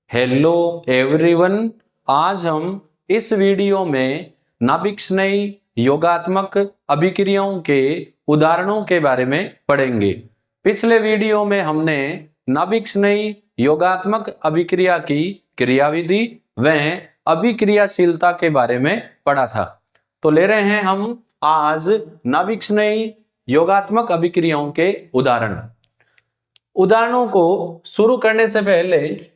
Hello everyone, आज हम इस वीडियो में नाभिक्षणयी योगात्मक अभिक्रियाओं के उदाहरणों के बारे में पढ़ेंगे। पिछले वीडियो में हमने नाभिक्षणयी योगात्मक अभिक्रिया की क्रियाविधि व अभिक्रियाशीलता के बारे में पढ़ा था। तो ले रहे हैं हम आज नाभिक्षणयी योगात्मक अभिक्रियाओं के उदाहरणों को शुरू करने से पहले,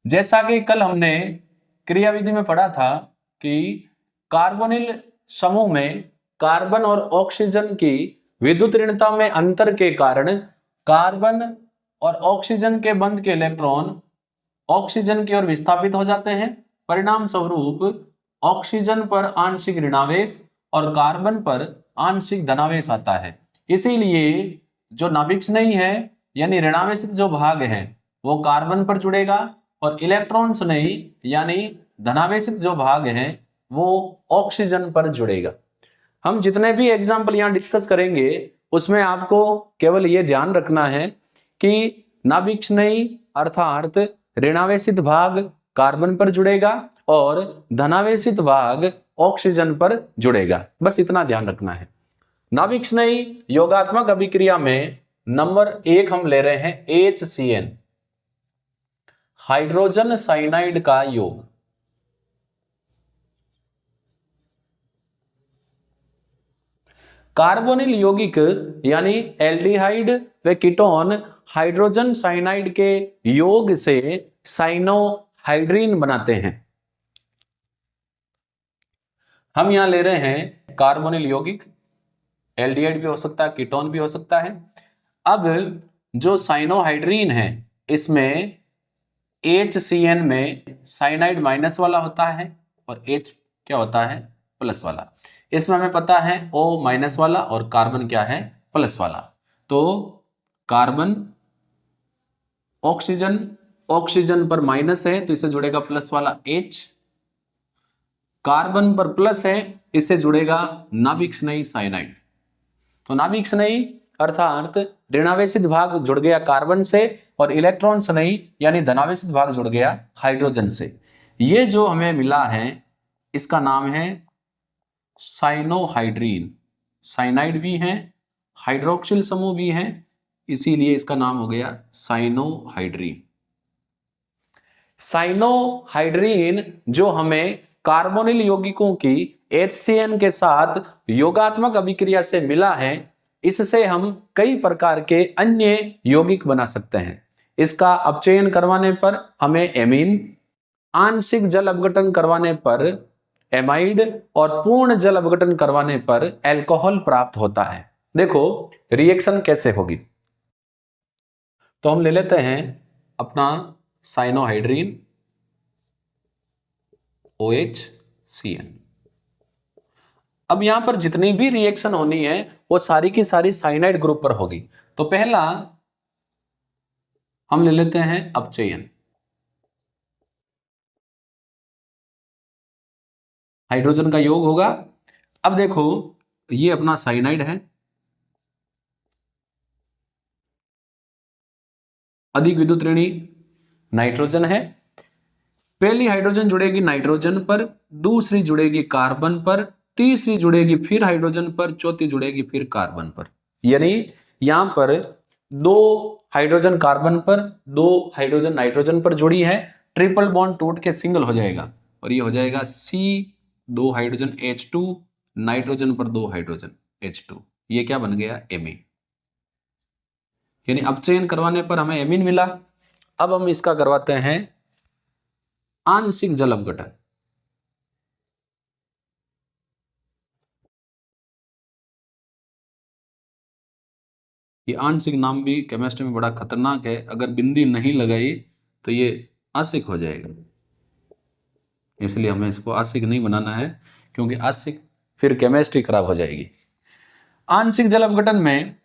जैसा कि कल हमने क्रियाविधि में पढ़ा था कि कार्बोनिल समूह में कार्बन और ऑक्सीजन की विद्युत ऋणता में अंतर के कारण कार्बन और ऑक्सीजन के बंध के इलेक्ट्रॉन ऑक्सीजन की ओर विस्थापित हो जाते हैं। परिणाम स्वरूप ऑक्सीजन पर आंशिक ऋणावेश और कार्बन पर आंशिक धनावेश आता है। इसीलिए जो नाभिक्षणयी है यानी ऋणावेशित जो भाग है वो कार्बन पर जुड़ेगा और इलेक्ट्रॉन्स नहीं यानी धनावेशित जो भाग है वो ऑक्सीजन पर जुड़ेगा। हम जितने भी एग्जाम्पल यहाँ डिस्कस करेंगे उसमें आपको केवल ये ध्यान रखना है कि नाभिक्षणयी अर्थात ऋणावेशित भाग कार्बन पर जुड़ेगा और धनावेशित भाग ऑक्सीजन पर जुड़ेगा, बस इतना ध्यान रखना है। नाभिक्षणयी योगात्मक अभिक्रिया में नंबर 1 हम ले रहे हैं HCN, हाइड्रोजन साइनाइड का योग। कार्बोनिल यौगिक यानी एल्डिहाइड व कीटोन हाइड्रोजन साइनाइड के योग से साइनोहाइड्रीन बनाते हैं। हम यहां ले रहे हैं कार्बोनिल यौगिक, एल्डिहाइड भी हो सकता है, कीटोन भी हो सकता है। अब जो साइनोहाइड्रीन है इसमें HCN में साइनाइड माइनस वाला होता है और H क्या होता है, प्लस वाला। इसमें हमें पता है O माइनस वाला और कार्बन क्या है, प्लस वाला। तो कार्बन ऑक्सीजन पर माइनस है तो इससे जुड़ेगा प्लस वाला H, कार्बन पर प्लस है इससे जुड़ेगा नाभिक्षणयी साइनाइड। तो नाभिक्षणयी अर्थात ऋणावेशित भाग जुड़ गया कार्बन से और इलेक्ट्रॉन्स नहीं यानी धनावेशित भाग जुड़ गया हाइड्रोजन से। ये जो हमें मिला है इसका नाम है साइनोहाइड्रीन। साइनाइड भी है, हाइड्रोक्सिल समूह भी है, इसीलिए इसका नाम हो गया साइनोहाइड्रीन। साइनोहाइड्रीन जो हमें कार्बोनिल यौगिकों की HCN के साथ योगात्मक अभिक्रिया से मिला है, इससे हम कई प्रकार के अन्य यौगिक बना सकते हैं। इसका अपचयन करवाने पर हमें एमीन, आंशिक जल अपघटन करवाने पर एमाइड और पूर्ण जल अपघटन करवाने पर अल्कोहल प्राप्त होता है। देखो रिएक्शन कैसे होगी। तो हम ले लेते हैं अपना साइनोहाइड्रीन OHCN। अब यहां पर जितनी भी रिएक्शन होनी है वो सारी की सारी साइनाइड ग्रुप पर होगी। तो पहला हम ले लेते हैं अपचयन। हाइड्रोजन का योग होगा। अब देखो ये अपना साइनाइड है, अधिक विद्युत ऋणी नाइट्रोजन है। पहली हाइड्रोजन जुड़ेगी नाइट्रोजन पर, दूसरी जुड़ेगी कार्बन पर, तीसरी जुड़ेगी फिर हाइड्रोजन पर, चौथी जुड़ेगी फिर कार्बन पर। यानी यहां पर 2 हाइड्रोजन कार्बन पर, 2 हाइड्रोजन नाइट्रोजन पर जुड़ी है। ट्रिपल बॉन्ड टूट के सिंगल हो जाएगा और ये हो जाएगा C, 2 हाइड्रोजन H2, नाइट्रोजन पर 2 हाइड्रोजन H2। ये क्या बन गया, एमीन। यानी अपचयन करवाने पर हमें एमीन मिला। अब हम इसका करवाते हैं आंशिक जल अपघटन। ये आंशिक नाम भी केमिस्ट्री में बड़ा खतरनाक है, अगर बिंदी नहीं लगाई तो ये आशिक हो जाएगा, इसलिए हमें इसको आशिक नहीं बनाना है क्योंकि आशिक फिर केमिस्ट्री खराब हो जाएगी। आंशिक जल अपघटन में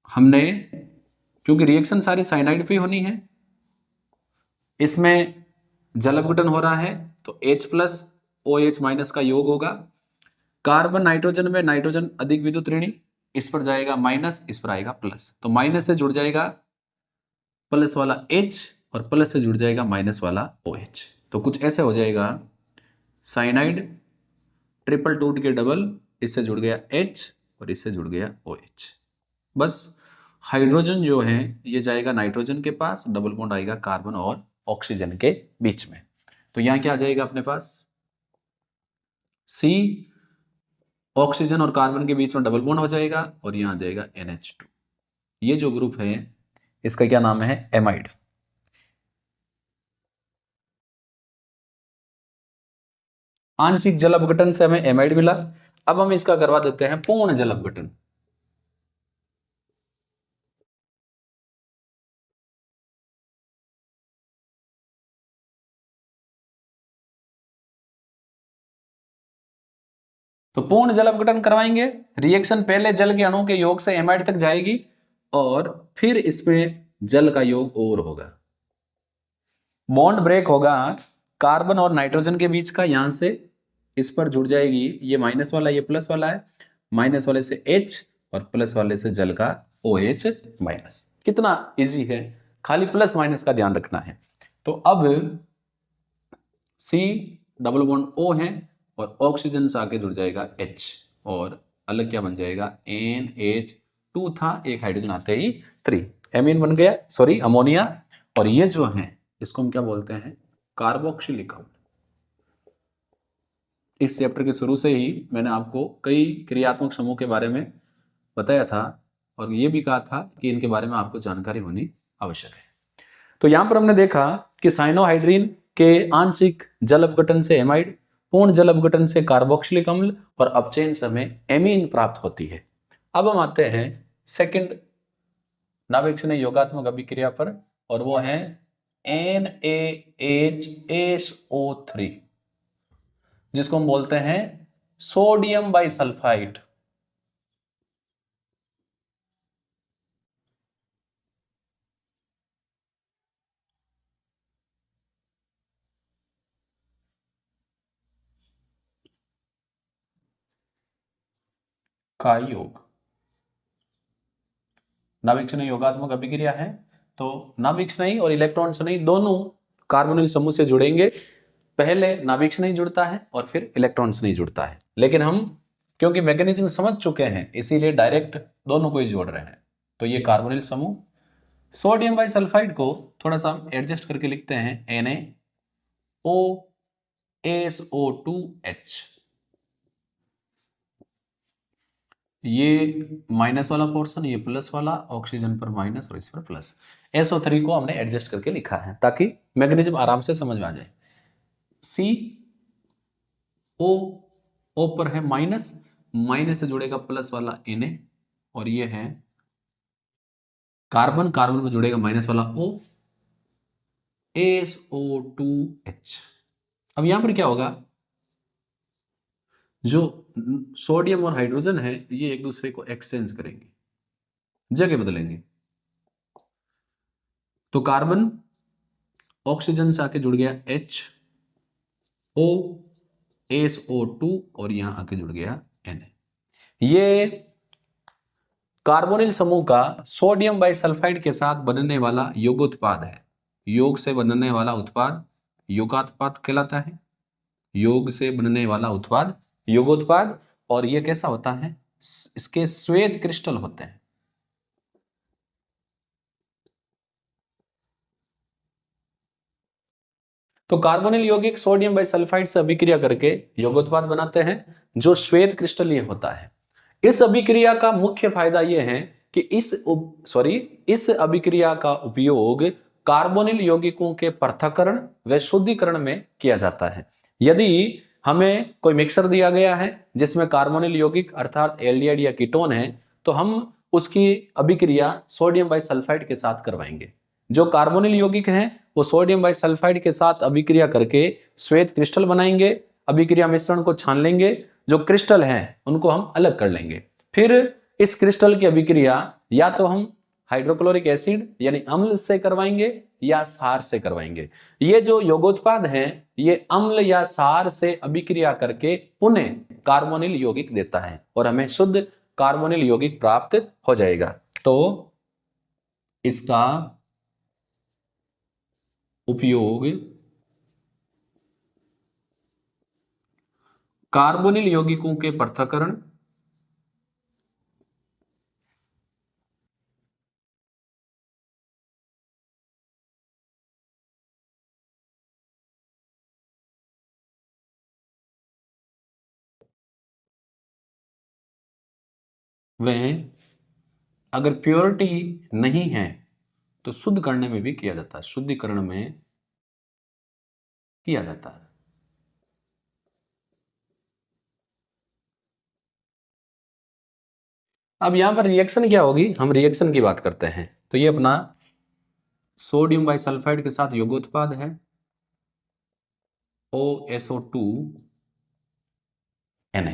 हमने क्योंकि रिएक्शन सारी साइनाइड पे होनी है, इसमें जल अपघटन हो रहा है तो H+ OH- का योग होगा। कार्बन नाइट्रोजन में नाइट्रोजन अधिक विद्युत ऋणी, इस पर जाएगा माइनस, इस पर आएगा प्लस, तो माइनस से जुड़ जाएगा प्लस वाला H और प्लस से जुड़ जाएगा माइनस वाला OH। तो कुछ ऐसे हो जाएगा, साइनाइड ट्रिपल टूट के डबल, इससे जुड़ गया H और इससे जुड़ गया OH। बस हाइड्रोजन जो है ये जाएगा नाइट्रोजन के पास, डबल बॉन्ड आएगा कार्बन और ऑक्सीजन के बीच में। तो यहां क्या आ जाएगा अपने पास, C ऑक्सीजन और कार्बन के बीच में डबल बॉन्ड हो जाएगा और यहां आ जाएगा NH2। ये जो ग्रुप है इसका क्या नाम है, एमाइड। आंशिक जल अपघटन से हमें एमाइड मिला। अब हम इसका करवा देते हैं पूर्ण जल अपघटन। तो पूर्ण जल अपघटन करवाएंगे, रिएक्शन पहले जल के अणु के योग से एमाइड तक जाएगी और फिर इसमें जल का योग और होगा। बॉन्ड ब्रेक होगा कार्बन और नाइट्रोजन के बीच का, यहां से इस पर जुड़ जाएगी, ये माइनस वाला ये प्लस वाला है, माइनस वाले से H और प्लस वाले से जल का OH माइनस। कितना इजी है, खाली प्लस माइनस का ध्यान रखना है। तो अब C डबल बॉन्ड O है और ऑक्सीजन से आके जुड़ जाएगा H और अलग क्या बन जाएगा, NH2 था, एक हाइड्रोजन आते ही 3 एमीन बन गया, सॉरी अमोनिया। और ये जो है इसको हम क्या बोलते हैं, कार्बोक्सिलिक अम्ल। इस चैप्टर के शुरू से ही मैंने आपको कई क्रियात्मक समूह के बारे में बताया था और ये भी कहा था कि इनके बारे में आपको जानकारी होनी आवश्यक है। तो यहां पर हमने देखा कि साइनोहाइड्रीन के आंशिक जल अपघटन से एमाइड, पूर्ण जल अपघटन से कार्बोक्सिलिक अम्ल और अपचयन से हमें एमीन प्राप्त होती है। अब हम आते हैं सेकंड नाभिकीय योगात्मक अभिक्रिया पर और वो है NaHSO3, जिसको हम बोलते हैं सोडियम बाइसल्फाइड। का योग नाभिकीय योगात्मक अभिक्रिया है। तो नाभिकीय और इलेक्ट्रॉन से नहीं, दोनों कार्बोनिल समूह से जुड़ेंगे। पहले नाभिकीय नहीं जुड़ता है और फिर इलेक्ट्रॉन से नहीं जुड़ता है, लेकिन हम क्योंकि मैकेनिज्म समझ चुके हैं इसीलिए डायरेक्ट दोनों को ही जोड़ रहे हैं। तो ये कार्बोनिल समूह, सोडियम बाइसल्फाइड को थोड़ा सा हम एडजस्ट करके लिखते हैं NaOSO2H। ये माइनस वाला पोर्शन, ये प्लस वाला, ऑक्सीजन पर माइनस और इस पर प्लस। SO3 को हमने एडजस्ट करके लिखा है ताकि मैकेनिज्म आराम से समझ में आ जाए। CO पर है माइनस, माइनस से जुड़ेगा प्लस वाला Na और ये है कार्बन, कार्बन में जुड़ेगा माइनस वाला O, SO2H। अब यहां पर क्या होगा, जो सोडियम और हाइड्रोजन है ये एक दूसरे को एक्सचेंज करेंगे, जगह बदलेंगे। तो कार्बन ऑक्सीजन से आके जुड़ गया HOSO2 और यहां आके जुड़ गया Na। ये कार्बोनिल समूह का सोडियम बाइसल्फाइड के साथ बनने वाला योगोत्पाद है। योग से बनने वाला उत्पाद योगात्पाद कहलाता है। योग से बनने वाला उत्पाद योगोत्पाद। और ये कैसा होता है, इसके श्वेत क्रिस्टल होते हैं। तो कार्बोनिल यौगिक सोडियम बाइसल्फाइड से अभिक्रिया करके योगोत्पाद बनाते हैं जो श्वेत क्रिस्टलीय होता है। इस अभिक्रिया का मुख्य फायदा यह है कि इस अभिक्रिया का उपयोग कार्बोनिल यौगिकों के पृथक्करण व शुद्धिकरण में किया जाता है। यदि हमें कोई मिक्सर दिया गया है जिसमें कार्बोनिल यौगिक अर्थात एल्डिहाइड या कीटोन है, तो हम उसकी अभिक्रिया सोडियम बाइसल्फाइड के साथ करवाएंगे। जो कार्बोनिल यौगिक हैं वो सोडियम बाइसल्फाइड के साथ अभिक्रिया करके श्वेत क्रिस्टल बनाएंगे। अभिक्रिया मिश्रण को छान लेंगे, जो क्रिस्टल हैं उनको हम अलग कर लेंगे। फिर इस क्रिस्टल की अभिक्रिया या तो हम हाइड्रोक्लोरिक एसिड यानी अम्ल से करवाएंगे या क्षार से करवाएंगे। ये जो यौगोत्पाद है ये अम्ल या क्षार से अभिक्रिया करके पुनः कार्बोनिल यौगिक देता है और हमें शुद्ध कार्बोनिल यौगिक प्राप्त हो जाएगा। तो इसका उपयोग कार्बोनिल यौगिकों के पृथक्करण वह अगर प्योरिटी नहीं है तो शुद्ध करने में भी किया जाता है, शुद्धिकरण में किया जाता है। अब यहां पर रिएक्शन क्या होगी, हम रिएक्शन की बात करते हैं। तो ये अपना सोडियम बाइसल्फाइड के साथ योगोत्पाद है OSO2 Na।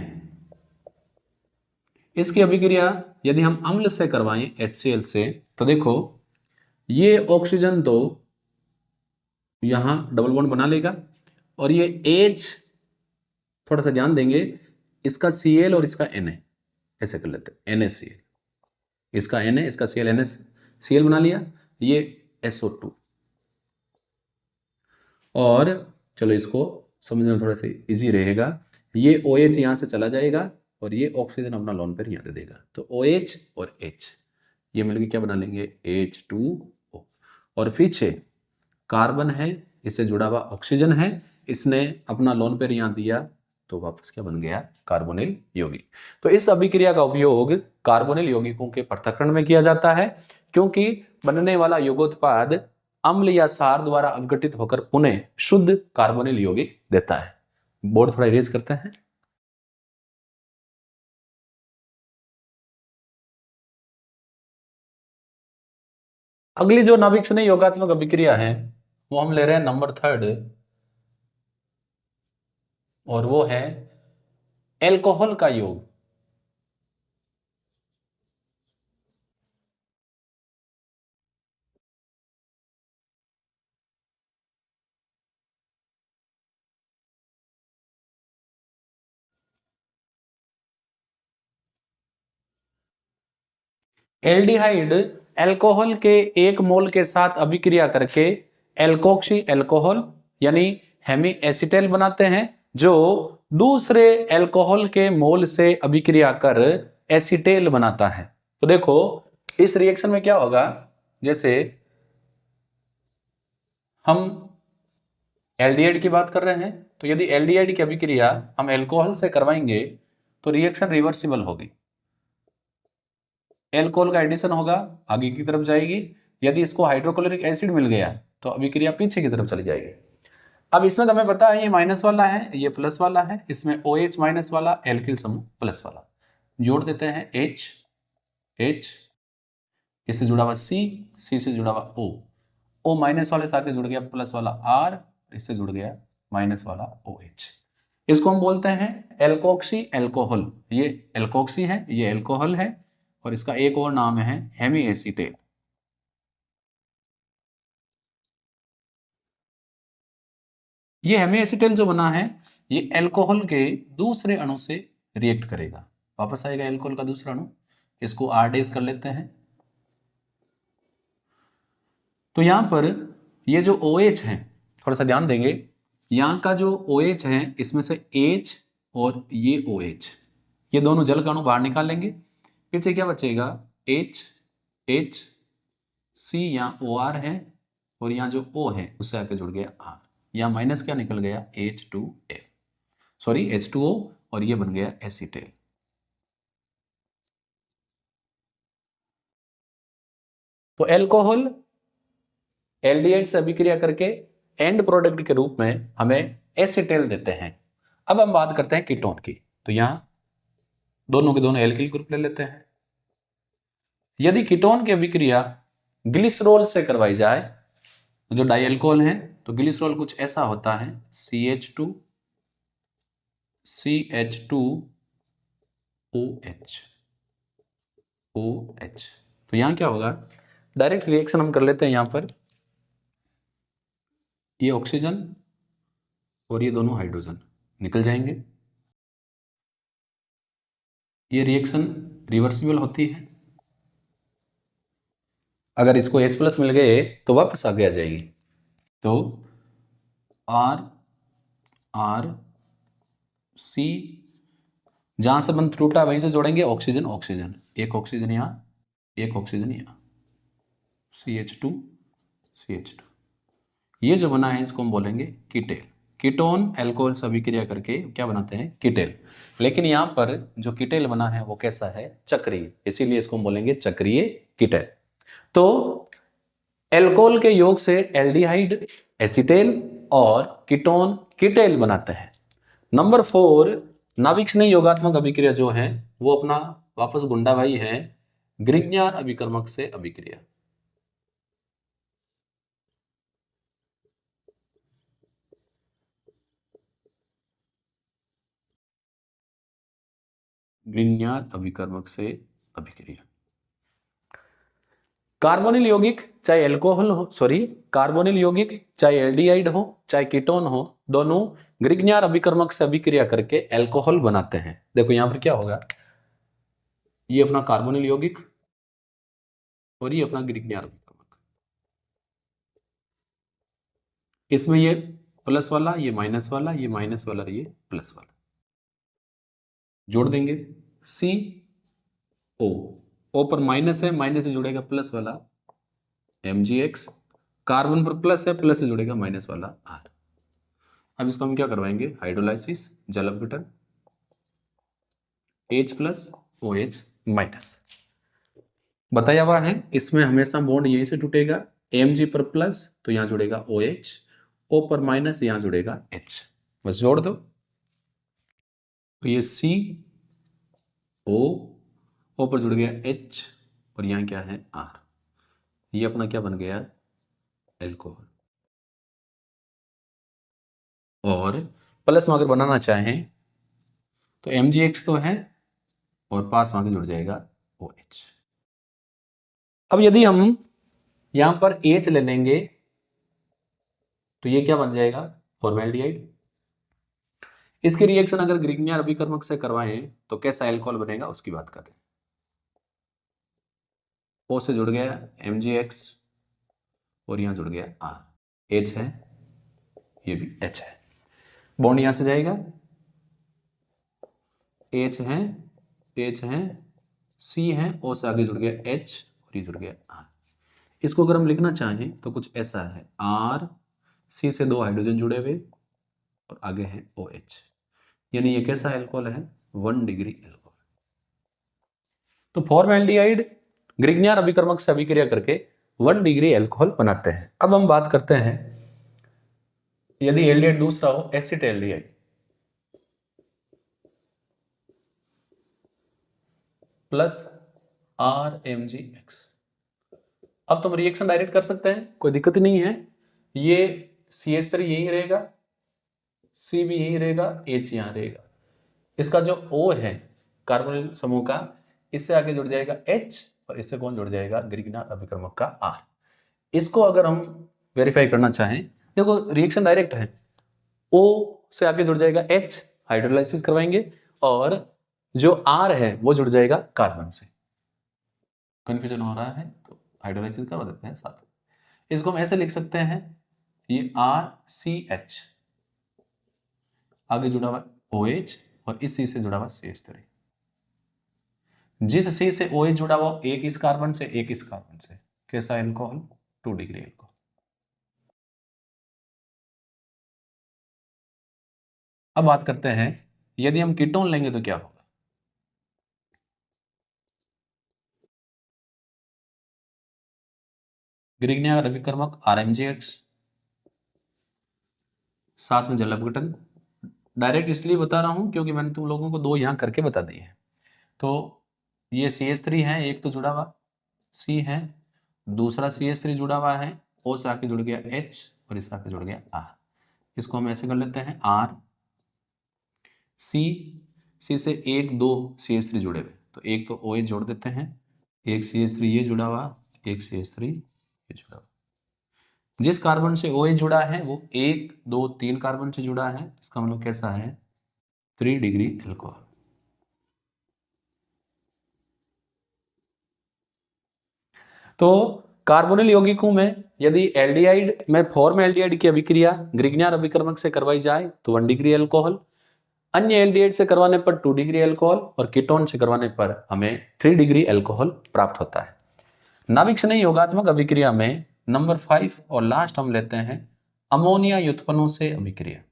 इसकी अभिक्रिया यदि हम अम्ल से करवाएं HCl से, तो देखो ये ऑक्सीजन तो यहां डबल बॉन्ड बना लेगा और ये H, थोड़ा सा ध्यान देंगे, इसका Cl और इसका Na ऐसे कर लेते हैं, NaCl, इसका Na इसका Cl, NaCl बना लिया, ये SO2। और चलो इसको समझना थोड़ा सा इजी रहेगा, ये OH यहाँ से चला जाएगा और ये ऑक्सीजन अपना लोन पेयर यहाँ दे देगा, तो OH और H ये मिलकर क्या बना लेंगे, H2O। और पीछे कार्बन है, इससे जुड़ा हुआ ऑक्सीजन है, इसने अपना लोन पेयर यहाँ दिया, तो वापस क्या बन गया, कार्बोनिल यौगिक। तो इस अभिक्रिया का उपयोग कार्बोनिल यौगिकों के पृथक्करण में किया जाता है, क्योंकि बनने वाला यौगोत्पाद अम्ल या क्षार द्वारा अपघटित होकर पुनः शुद्ध कार्बोनिल यौगिक देता है। बोर्ड थोड़ा इरेज करते हैं। अगली जो नाभिक्षणीय योगात्मक अभिक्रिया है वो हम ले रहे हैं नंबर 3, और वो है एल्कोहल का योग। एल्डिहाइड एल्कोहल के 1 मोल के साथ अभिक्रिया करके एल्कोक्सी एल्कोहल यानी हेमी एसिटेल बनाते हैं, जो दूसरे एल्कोहल के मोल से अभिक्रिया कर एसिटेल बनाता है। तो देखो इस रिएक्शन में क्या होगा, जैसे हम एल्डिहाइड की बात कर रहे हैं, तो यदि एल्डिहाइड की अभिक्रिया हम एल्कोहल से करवाएंगे तो रिएक्शन रिवर्सिबल होगी, एल्कोहल का एडिशन होगा, आगे की तरफ जाएगी। यदि इसको हाइड्रोक्लोरिक एसिड मिल गया तो अभिक्रिया पीछे की तरफ चली जाएगी। अब इसमें तुम्हें पता है ये माइनस वाला है, ये प्लस वाला है, इसमें OH माइनस वाला, एल्किल समूह प्लस वाला, जोड़ देते हैं H, इससे जुड़ा हुआ C से जुड़ा हुआ O माइनस वाले साथ जुड़ गया प्लस वाला R, इससे जुड़ गया माइनस वाला OH। इसको हम बोलते हैं एल्कोक्सी एल्कोहल। ये एल्कोक्सी है, ये एल्कोहल है, और इसका एक और नाम है हेमी एसीटेट। ये हेमी एसीटेल जो बना है ये एल्कोहल के दूसरे अणु से रिएक्ट करेगा, वापस आएगा एल्कोहल का दूसरा अणु, इसको R डैश कर लेते हैं। तो यहां पर ये जो OH है, थोड़ा सा ध्यान देंगे, यहां का जो OH है इसमें से H और ये OH, ये दोनों जल का अणु बाहर निकाल लेंगे, पीछे क्या बचेगा, H C यहाँ OR है, और यहाँ जो O है उससे आके जुड़ गया R, यहाँ माइनस क्या निकल गया, H2O, और ये बन गया एसीटेल। तो एल्कोहल एल्डिहाइड से अभिक्रिया करके एंड प्रोडक्ट के रूप में हमें एसीटेल देते हैं। अब हम बात करते हैं कीटोन की, तो यहां दोनों के दोनों एल्किल ग्रुप ले लेते हैं। यदि कीटोन की अभिक्रिया ग्लिसरॉल से करवाई जाए, जो डाई एल्कोहल है, तो ग्लिसरॉल कुछ ऐसा होता है, CH2OH। तो यहां क्या होगा, डायरेक्ट रिएक्शन हम कर लेते हैं। यहां पर ये ऑक्सीजन और ये दोनों हाइड्रोजन निकल जाएंगे, ये रिएक्शन रिवर्सिबल होती है। अगर इसको H+ मिल गए तो वापस आगे आ जाएगी। तो आर आर सी, जहां से बंद टूटा वहीं से जोड़ेंगे ऑक्सीजन ऑक्सीजन, एक ऑक्सीजन यहां, एक ऑक्सीजन यहां, CH2 CH2। ये जो बना है इसको हम बोलेंगे कीटेल। कीटोन अल्कोहल से अभिक्रिया करके क्या बनाते हैं? कीटेल। लेकिन यहाँ पर जो कीटेल बना है वो कैसा है? चक्रीय, इसीलिए इसको हम बोलेंगे चक्रीय कीटेल। तो अल्कोहल के योग से एल्डिहाइड एसीटेल और कीटोन कीटेल बनाते हैं। नंबर 4, नाभिक स्नेह योगात्मक अभिक्रिया जो है वो अपना वापस गुंडा भाई है, ग्रिग्नार अभिकर्मक से अभिक्रिया। ग्रिग्नार अभिकर्मक से अभिक्रिया। कार्बोनिल यौगिक चाहे अल्कोहल हो, कार्बोनिल यौगिक चाहे एल्डिहाइड हो चाहे कीटोन हो, दोनों ग्रिग्नार अभिकर्मक से अभिक्रिया करके अल्कोहल बनाते हैं। देखो यहां पर क्या होगा, ये अपना कार्बोनिल यौगिक और ये अपना ग्रिग्नार अभिकर्मक, इसमें ये प्लस वाला, ये माइनस वाला, ये माइनस वाला, ये प्लस वाला जोड़ देंगे, सी ओ पर माइनस है, माइनस से जुड़ेगा प्लस वाला MgX, कार्बन पर प्लस है, प्लस से जुड़ेगा माइनस वाला R। अब इसको हम क्या करवाएंगे? हाइड्रोलाइसिस, जल अपघटन, H प्लस OH माइनस बताया हुआ है। इसमें हमेशा बॉन्ड यहीं से टूटेगा, Mg पर प्लस तो यहां जुड़ेगा OH, O पर माइनस यहां जुड़ेगा H, बस जोड़ दो। तो ये CO पर जुड़ गया H और यहां क्या है R, ये अपना क्या बन गया? एल्कोहल। और प्लस में अगर बनाना चाहें तो MgX तो है और पास में आगे जुड़ जाएगा OH। अब यदि हम यहां पर H ले लेंगे तो ये क्या बन जाएगा? फॉर्मेल्डिहाइड। इसकी रिएक्शन अगर ग्रिग्नार अभिकर्मक से करवाएं तो कैसा अल्कोहल बनेगा उसकी बात करें। O से जुड़ गया MgX और यहां जुड़ गया R, H है, ये भी H है, बॉन्ड यहां से जाएगा, H है, H है, C है, O से आगे जुड़ गया H और ये जुड़ गया R। इसको अगर हम लिखना चाहें तो कुछ ऐसा है, R C से 2 हाइड्रोजन जुड़े हुए और आगे है OH, यानी ये कैसा अल्कोहल है? 1 डिग्री अल्कोहल। तो फॉर्मेल्डिहाइड ग्रिग्नार अभिकर्मक से अभिक्रिया करके 1 डिग्री अल्कोहल बनाते हैं। अब हम बात करते हैं यदि एल्डिहाइड दूसरा हो, एसिटाल्डिहाइड प्लस RMgX। अब तुम रिएक्शन डायरेक्ट कर सकते हैं, कोई दिक्कत नहीं है। ये CH3 यही रहेगा, C भी यही रहेगा, H यहां रहेगा। इसका जो O है कार्बोनिल समूह का, इससे आगे जुड़ जाएगा H और इससे कौन जुड़ जाएगा? ग्रिग्नार अभिकर्मक का R। इसको अगर हम वेरीफाई करना चाहें, देखो रिएक्शन डायरेक्ट है, O से आगे जुड़ जाएगा H, हाइड्रोलाइसिस करवाएंगे और जो R है वो जुड़ जाएगा कार्बन से। कंफ्यूजन हो रहा है तो हाइड्रोलाइसिस करवा देते हैं साथ। इसको हम ऐसे लिख सकते हैं, ये RCH आगे जुड़ा हुआ OH और इस C से जुड़ा हुआ CH3। जिस C से OH जुड़ा हुआ एक इस कार्बन से एक इस कार्बन से, कैसा एल्कोहल? 2 degree alcohol. अब बात करते हैं यदि हम कीटोन लेंगे तो क्या होगा। ग्रिग्नार अभिकर्मक RMgX, साथ में जल अपघटन। डायरेक्ट इसलिए बता रहा हूं क्योंकि मैंने तुम लोगों को 2 यहां करके बता दिए हैं। तो ये CH3 है, एक तो जुड़ा हुआ C है, दूसरा CH3 जुड़ा हुआ है, O से आके जुड़ गया H और इससे आके जुड़ गया R। इसको हम ऐसे कर लेते हैं, R C से एक दो CH3 जुड़े हुए, तो एक तो OH जोड़ देते हैं, एक CH3 ये जुड़ा हुआ, एक CH3 ये जुड़ा हुआ। जिस कार्बन से OH जुड़ा है वो 1 2 3 कार्बन से जुड़ा है, इसका मतलब कैसा है? 3 डिग्री एल्कोहल। तो कार्बोनिल यौगिकों में यदि एल्डिहाइड में फॉर्मएल्डिहाइड की अभिक्रिया ग्रिग्नियर अभिकर्मक से करवाई जाए तो 1 डिग्री अल्कोहल, अन्य एल्डिहाइड से करवाने पर 2 डिग्री अल्कोहल और कीटोन से करवाने पर हमें 3 डिग्री अल्कोहल प्राप्त होता है। नाभिक स्नेही योगात्मक अभिक्रिया में नंबर 5 और लास्ट हम लेते हैं अमोनिया व्युत्पन्नों से अभिक्रिया।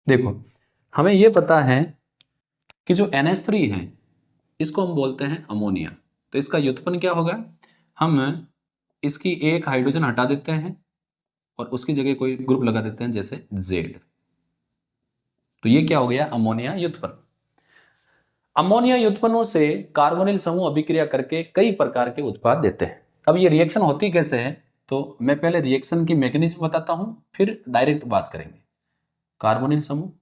देखो, हमें यह पता है कि जो NH3 है इसको हम बोलते हैं अमोनिया, तो इसका व्युत्पन्न क्या होगा, हम इसकी एक हाइड्रोजन हटा देते हैं और उसकी जगह कोई ग्रुप लगा देते हैं जैसे Z, तो ये क्या हो गया, अमोनिया व्युत्पन्न। अमोनिया व्युत्पन्नों से कार्बोनिल समूह अभिक्रिया करके कई प्रकार के उत्पाद देते हैं। अब ये रिएक्शन होती कैसे है, तो मैं पहले रिएक्शन की मैकेनिज्म बताता हूं, फिर डायरेक्ट बात करेंगे। कार्बोनिल समूह,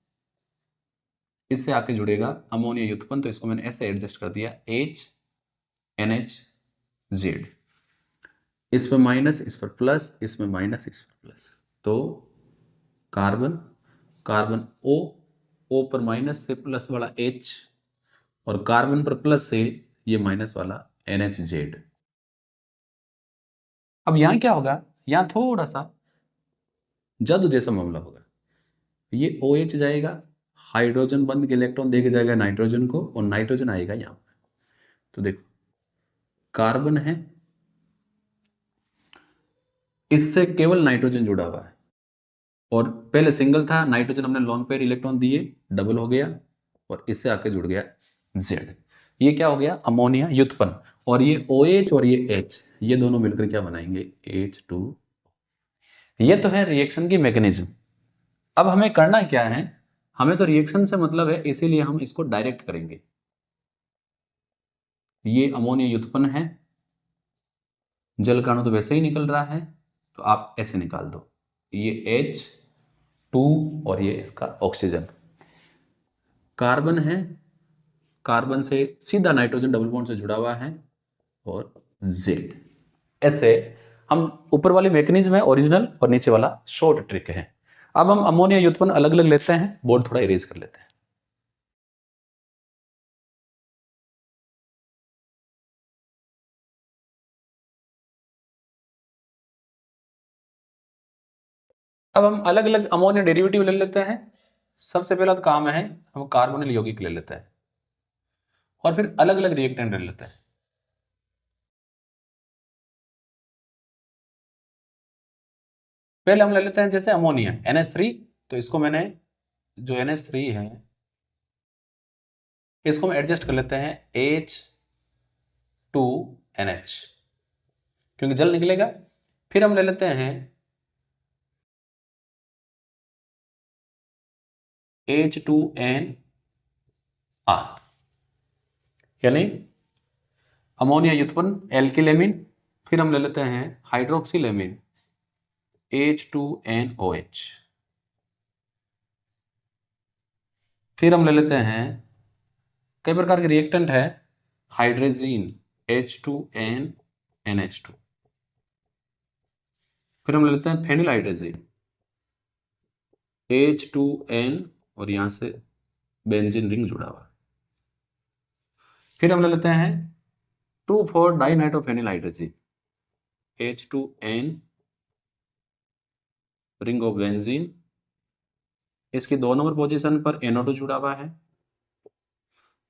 इससे आके जुड़ेगा अमोनिया व्युत्पन्न, तो इसको मैंने ऐसे एडजस्ट कर दिया HNH, इस पर माइनस, इस पर प्लस, इसमें माइनस, इस पर प्लस, तो कार्बन, कार्बन O पर माइनस से प्लस वाला H और कार्बन पर प्लस से ये माइनस वाला NHZ। अब यहां क्या होगा, यहां थोड़ा सा जादू जैसा मामला होगा, ये OH जाएगा, हाइड्रोजन बंद के इलेक्ट्रॉन देके जाएगा नाइट्रोजन को और नाइट्रोजन आएगा यहां पर। तो देखो, कार्बन है, इससे केवल नाइट्रोजन जुड़ा हुआ है और पहले सिंगल था, नाइट्रोजन हमने लोन पेयर इलेक्ट्रॉन दिए, डबल हो गया और इससे आके जुड़ गया Z। ये क्या हो गया, अमोनिया व्युत्पन्न। और ये OH और ये H, ये दोनों मिलकर क्या बनाएंगे, H2। ये तो है रिएक्शन की मैकेनिज्म। अब हमें करना क्या है, हमें तो रिएक्शन से मतलब है, इसीलिए हम इसको डायरेक्ट करेंगे। ये अमोनिया व्युत्पन्न है, जल का अणु तो वैसे ही निकल रहा है, तो आप ऐसे निकाल दो, ये H2 और ये इसका ऑक्सीजन। कार्बन है, कार्बन से सीधा नाइट्रोजन डबल बॉन्ड से जुड़ा हुआ है और Z। ऐसे हम ऊपर वाली मैकेनिज्म है ओरिजिनल और नीचे वाला शॉर्ट ट्रिक है। अब हम अमोनिया व्युत्पन्न अलग अलग लेते हैं, बोर्ड थोड़ा इरेज कर लेते हैं। अब हम अलग अलग अमोनिया डेरिवेटिव ले लेते हैं। सबसे पहला तो काम है, हम कार्बोनिल यौगिक ले लेते हैं और फिर अलग अलग रिएक्टेंट ले लेते हैं। पहले हम ले लेते हैं जैसे अमोनिया NH3, तो इसको मैंने जो NH3 है इसको हम एडजस्ट कर लेते हैं H2NH, क्योंकि जल निकलेगा। फिर हम ले लेते हैं H2NR, यानी अमोनिया व्युत्पन्न एल्किलेमिन। फिर हम ले लेते हैं हाइड्रोक्सिलेमिन H2NOH। फिर हम ले लेते हैं, कई प्रकार के रिएक्टेंट है, हाइड्रोजीन H2NNH2। फिर हम ले लेते हैं फेनिल हाइड्रोजीन H2N और यहां से बेंजीन रिंग जुड़ा हुआ। फिर हम ले लेते हैं 2,4 dinitrophenyl hydrazine H2N ring of benzene, इसकी 2 नंबर पोजीशन पर NO2 जुड़ा हुआ है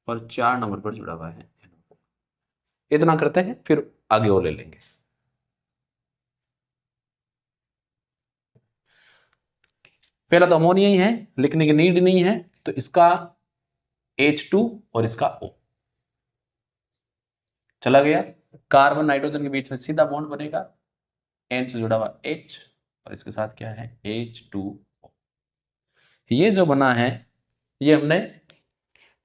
और 4 नंबर पर जुड़ा हुआ है। इतना करते हैं, फिर आगे और ले लेंगे। पहला तो अमोनिया ही है, लिखने की नीड नहीं है, तो इसका H2 और इसका O चला गया। कार्बन नाइट्रोजन के बीच में सीधा बॉन्ड बनेगा, N से जुड़ा हुआ H और इसके साथ क्या है H2O। ये जो बना है ये हमने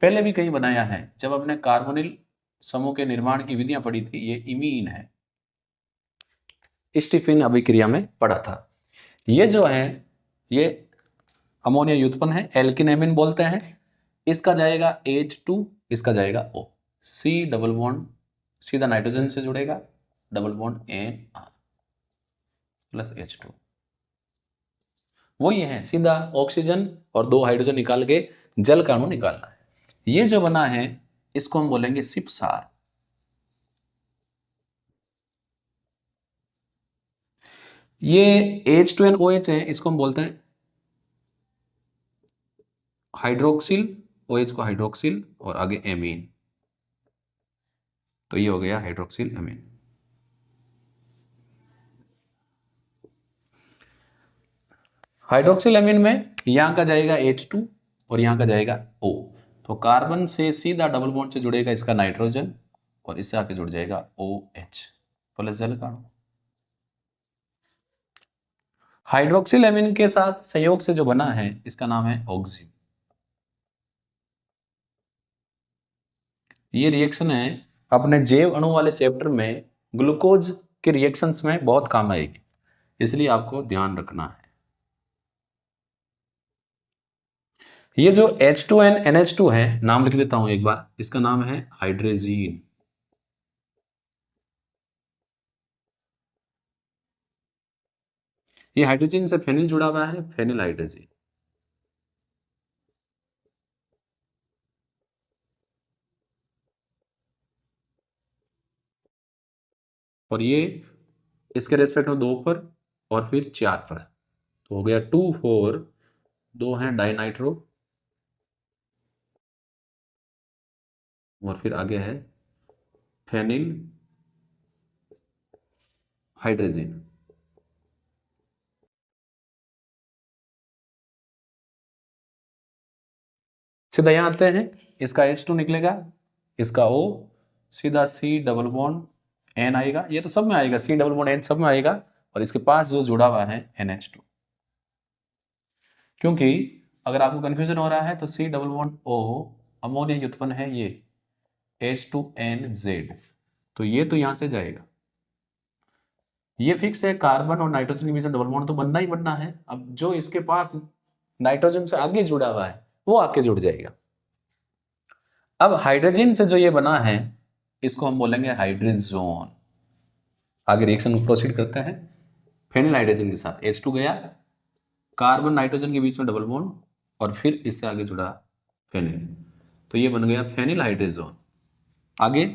पहले भी कहीं बनाया है, जब हमने कार्बोनिल समूह के निर्माण की विधियां पढ़ी थी। ये इमीन है, स्टीफन अभिक्रिया में पढ़ा था। ये जो है ये अमोनिया व्युत्पन्न है, एल्किन एमिन बोलते हैं। इसका जाएगा H2, इसका जाएगा O, C डबल बॉन्ड सीधा नाइट्रोजन से जुड़ेगा, double bond NR plus H2। वही है, सीधा ऑक्सीजन और 2 हाइड्रोजन निकाल के जल का अणु निकालना है। ये जो बना है इसको हम बोलेंगे सिपसार। ये H2NOH है, इसको हम बोलते हैं हाइड्रोक्सिल, OH को हाइड्रोक्सिल और आगे एमीन, तो ये हो गया हाइड्रोक्सिल एमीन। हाइड्रोक्सिल एमीन में यहां का जाएगा H2 और यहां का जाएगा O, तो कार्बन से सीधा डबल बॉन्ड से जुड़ेगा इसका नाइट्रोजन और इससे आके जुड़ जाएगा OH प्लस जल का अणु। हाइड्रोक्सिल एमीन के साथ संयोग से जो बना है इसका नाम है ऑक्सिन। ये रिएक्शन है अपने जैव अणु वाले चैप्टर में ग्लूकोज के रिएक्शंस में बहुत काम आएगी, इसलिए आपको ध्यान रखना है। ये जो H2N NH2 है, नाम लिख लेता हूं एक बार, इसका नाम है हाइड्रेजीन। ये हाइड्रोजन से फेनिल जुड़ा हुआ है, फेनिल हाइड्रोजीन। और ये इसके रेस्पेक्ट में 2 पर और फिर 4 पर, तो हो गया 2 4, 2 हैं डाइनाइट्रो और फिर आगे है फेनिल हाइड्रोजीन। सीधा यहां आते हैं, इसका H2 निकलेगा, इसका O, सीधा C डबल बॉन्ड N आएगा, ये तो सब में आएगा, C डबल बॉन्ड N सब में आएगा, और इसके पास जो जुड़ा हुआ है NH2। क्योंकि अगर आपको कंफ्यूजन हो रहा है तो C double bond O ammonia उत्पन्न है ये H2NZ, तो ये तो यहां से जाएगा, ये फिक्स है। कार्बन और नाइट्रोजन के बीच में डबल बॉन्ड तो बनना ही बनना है। अब जो इसके पास नाइट्रोजन से आगे जुड़ा हुआ है वो आके जुड़ जाएगा। अब हाइड्रोजन से जो ये बना है इसको हम बोलेंगे हाइड्रोजोन। आगे रिएक्शन प्रोसीड करते हैं। फेनिल हाइड्रोजन के साथ H2 गया, कार्बन नाइट्रोजन के बीच में डबल बॉन्ड और फिर इससे आगे जुड़ा फेनिल, तो ये बन गया फेनिल हाइड्रोजोन। आगे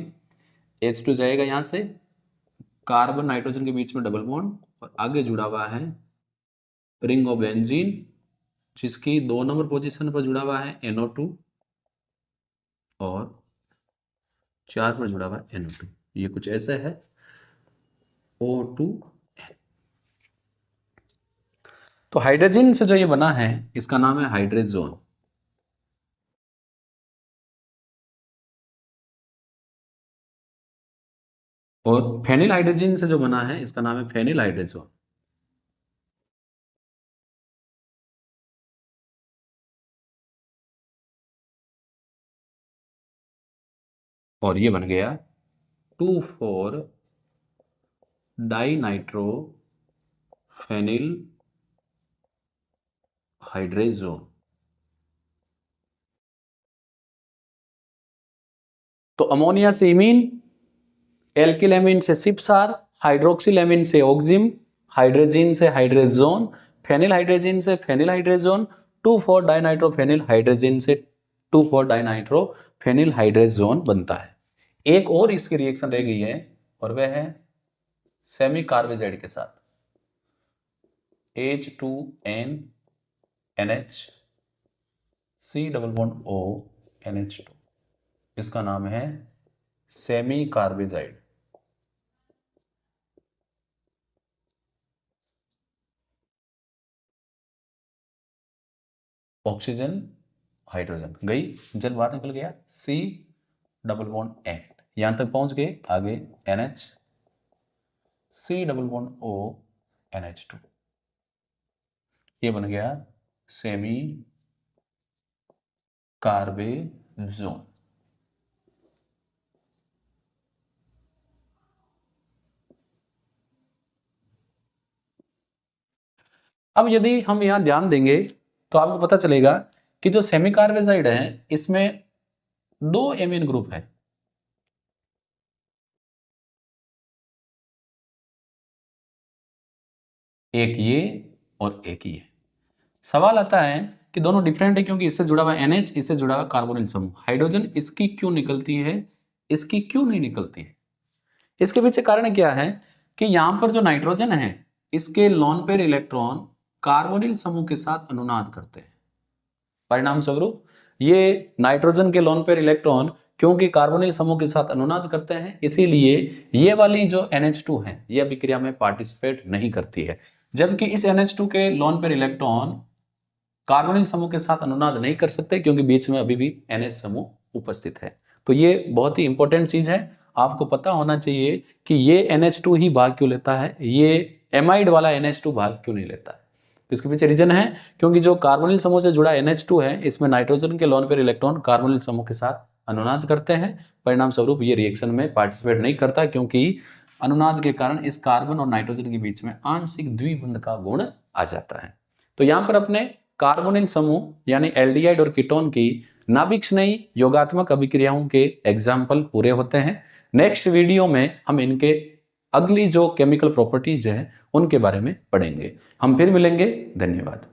H2 जाएगा यहां से, कार्बन नाइट्रोजन के बीच में डबल बॉन्ड और आगे जुड़ा हुआ है रिंग ऑफ बेंजीन, जिसकी 2 नंबर पोजीशन पर जुड़ा हुआ है NO2 और 4 पर जुड़ा हुआ है NO2। ये कुछ ऐसे है O2। तो हाइड्रोजन से जो ये बना है इसका नाम है हाइड्रोजोन। और फेनिल हाइड्रोजन से जो बना है इसका नाम है फेनिल हाइड्रोजोन। और ये बन गया 2,4 डाइनाइट्रो फेनिल हाइड्रोजोन। तो अमोनिया से इमीन, एल्किल एमीन से सिपसार, हाइड्रोक्सिल एमीन से ऑक्सिम, हाइड्रोजन से हाइड्रोजोन, फेनिल हाइड्रोजन से phenyl hydrazone, 2,4 dinitro phenyl hydrogen से 2,4 डाइनाइट्रो फेनिल हाइड्रोजोन बनता है। एक और इसकी रिएक्शन रह गई है और वह है सेमी कार्बेजाइड के साथ H2N NH C double bond O NH2, इसका नाम है सेमी कार्बेजाइड। ऑक्सीजन हाइड्रोजन गई, जल बाहर निकल गया, C डबल बॉन्ड N, यहां तक पहुंच गए, आगे NH C double bond O NH2, ये बन गया सेमी कार्बेजोन। अब यदि हम यहां ध्यान देंगे तो आपको पता चलेगा कि जो सेमी कार्बेजाइड है इसमें 2 एमीन ग्रुप है, एक ये और एक ये। सवाल आता है कि दोनों डिफरेंट है क्योंकि इससे जुड़ा हुआ NH, इससे जुड़ा हुआ कार्बोनिल समूह। हाइड्रोजन इसकी क्यों निकलती है, इसकी क्यों नहीं निकलती है? इसके पीछे कारण क्या है कि यहां पर जो नाइट्रोजन है इसके लोन पेयर इलेक्ट्रॉन कार्बोनिल समूह के साथ अनुनाद करते हैं। परिणाम स्वरूप ये नाइट्रोजन के लोन पेयर इलेक्ट्रॉन क्योंकि कार्बोनिल समूह के साथ अनुनाद करते हैं, इसीलिए ये वाली जो NH2 है ये अभिक्रिया में पार्टिसिपेट नहीं करती है। जबकि इस NH2 के लोन पेयर इलेक्ट्रॉन कार्बोनिल समूह के साथ अनुनाद नहीं कर सकते क्योंकि बीच में अभी भी NH समूह उपस्थित है। तो ये बहुत ही इंपॉर्टेंट चीज है, आपको पता होना चाहिए कि ये NH2 ही भाग क्यों लेता है, ये एमाइड वाला NH2 भाग क्यों नहीं लेता है। तो इसके पीछे रीजन है क्योंकि जो कार्बोनिल समूह से जुड़ा NH2 है इसमें नाइट्रोजन के लोन पेयर इलेक्ट्रॉन कार्बोनिल समूह के साथ अनुनाद करते हैं। परिणाम स्वरूप ये रिएक्शन में पार्टिसिपेट नहीं करता क्योंकि अनुनाद के कारण इस कार्बन और नाइट्रोजन के बीच में आंशिक द्विबंध का गुण आ जाता है। तो यहां पर अपने कार्बोनिल समूह यानी एल्डिहाइड और कीटोन की नाभिक स्नेही योगात्मक अभिक्रियाओं के एग्जाम्पल पूरे होते हैं। नेक्स्ट वीडियो में हम इनके अगली जो केमिकल प्रॉपर्टीज है उनके बारे में पढ़ेंगे। हम फिर मिलेंगे। धन्यवाद।